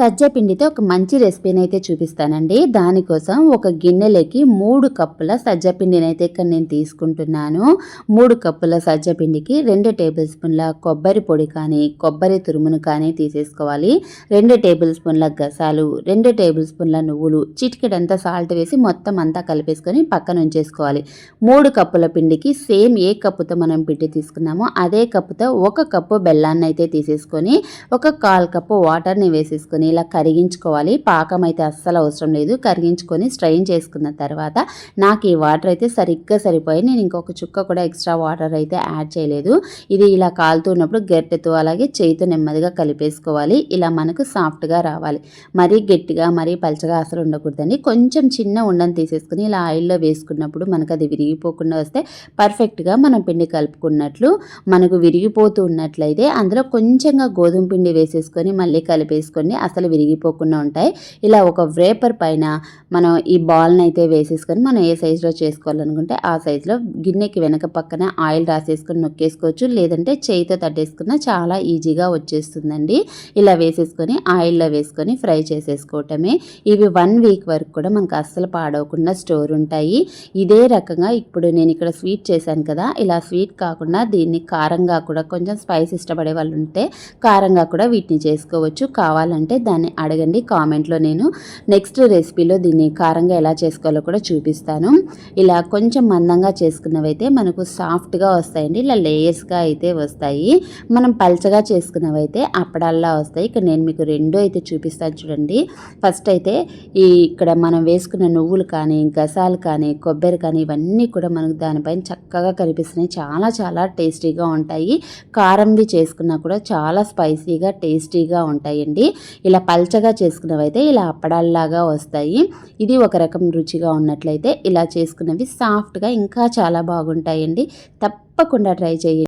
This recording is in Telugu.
సజ్జ పిండితో ఒక మంచి రెసిపీని అయితే చూపిస్తానండి. దానికోసం ఒక గిన్నెలోకి 3 కప్పుల సజ్జ పిండిని అయితే ఇక్కడ నేను తీసుకుంటున్నాను. 3 కప్పుల సజ్జ పిండికి 2 టేబుల్ స్పూన్ల కొబ్బరి పొడి కానీ కొబ్బరి తురుమును కానీ తీసేసుకోవాలి. 2 టేబుల్ స్పూన్ల గసాలు, 2 టేబుల్ స్పూన్ల నువ్వులు, చిటికెడంతా సాల్ట్ వేసి మొత్తం అంతా కలిపేసుకొని పక్కన ఉంచేసుకోవాలి. 3 కప్పుల పిండికి సేమ్ ఏ కప్పుతో మనం పిండి తీసుకున్నామో అదే కప్పుతో 1 కప్పు బెల్లాన్ని అయితే తీసేసుకొని ఒక 1/4 కప్పు వాటర్ని వేసేసుకొని ఇలా కరిగించుకోవాలి. పాకం అయితే అస్సలు అవసరం లేదు. కరిగించుకొని స్ట్రెయిన్ చేసుకున్న తర్వాత నాకు ఈ వాటర్ అయితే సరిగ్గా సరిపోయి నేను ఇంకొక చుక్క కూడా ఎక్స్ట్రా వాటర్ అయితే యాడ్ చేయలేదు. ఇది ఇలా కాలుతున్నప్పుడు గరిటెతో అలాగే చేయితో నెమ్మదిగా కలిపేసుకోవాలి. ఇలా మనకు సాఫ్ట్గా రావాలి. మరీ గట్టిగా మరీ పలచగా అసలు ఉండకూడదండి. కొంచెం చిన్న ఉండని తీసేసుకుని ఇలా ఆయిల్లో వేసుకున్నప్పుడు మనకు అది విరిగిపోకుండా వస్తే పర్ఫెక్ట్గా మనం పిండి కలుపుకున్నట్లు. మనకు విరిగిపోతూ ఉన్నట్లయితే అందులో కొంచెంగా గోధుమ పిండి వేసేసుకొని మళ్ళీ కలిపేసుకొని అసలు విరిగిపోకుండా ఉంటాయి. ఇలా ఒక వేపర్ పైన మనం ఈ బాల్ని అయితే వేసేసుకొని మనం ఏ సైజులో చేసుకోవాలనుకుంటే ఆ సైజులో గిన్నెకి వెనక పక్కన ఆయిల్ రాసేసుకొని నొక్కేసుకోవచ్చు. లేదంటే చేయితో తట్టేసుకున్న చాలా ఈజీగా వచ్చేస్తుందండి. ఇలా వేసేసుకొని ఆయిల్లో వేసుకొని ఫ్రై చేసేసుకోవటమే. ఇవి 1 వీక్ వరకు కూడా మనకు అస్సలు పాడవకుండా స్టోర్ ఉంటాయి. ఇదే రకంగా ఇప్పుడు నేను ఇక్కడ స్వీట్ చేశాను కదా, ఇలా స్వీట్ కాకుండా దీన్ని కారంగా కూడా కొంచెం స్పైస్ ఇష్టపడే వాళ్ళు ఉంటే కారంగా కూడా వీటిని చేసుకోవచ్చు. కావాలంటే దాన్ని అడగండి కామెంట్లో. నేను నెక్స్ట్ రెసిపీలో దీన్ని కారంగా ఎలా చేసుకోవాలో కూడా చూపిస్తాను. ఇలా కొంచెం మందంగా చేసుకున్నవైతే మనకు సాఫ్ట్గా వస్తాయండి. ఇలా లేయర్స్గా అయితే వస్తాయి. మనం పల్చగా చేసుకున్నవైతే అప్పడాల్లా వస్తాయి. ఇక్కడ నేను మీకు 2 అయితే చూపిస్తాను చూడండి. ఫస్ట్ అయితే ఇక్కడ మనం వేసుకున్న నువ్వులు కానీ గసాలు కానీ కొబ్బరి కానీ ఇవన్నీ కూడా మనకు దానిపైన చక్కగా కనిపిస్తున్నాయి. చాలా చాలా టేస్టీగా ఉంటాయి. కారంవి చేసుకున్నా కూడా చాలా స్పైసీగా టేస్టీగా ఉంటాయండి. ఇలా పల్చగా చేసుకున్నవైతే ఇలా అప్పడాల్లాగా వస్తాయి. ఇది ఒక రకం రుచిగా ఉన్నట్లయితే ఇలా చేసుకున్నవి సాఫ్ట్గా ఇంకా చాలా బాగుంటాయండి. తప్పకుండా ట్రై చేయండి.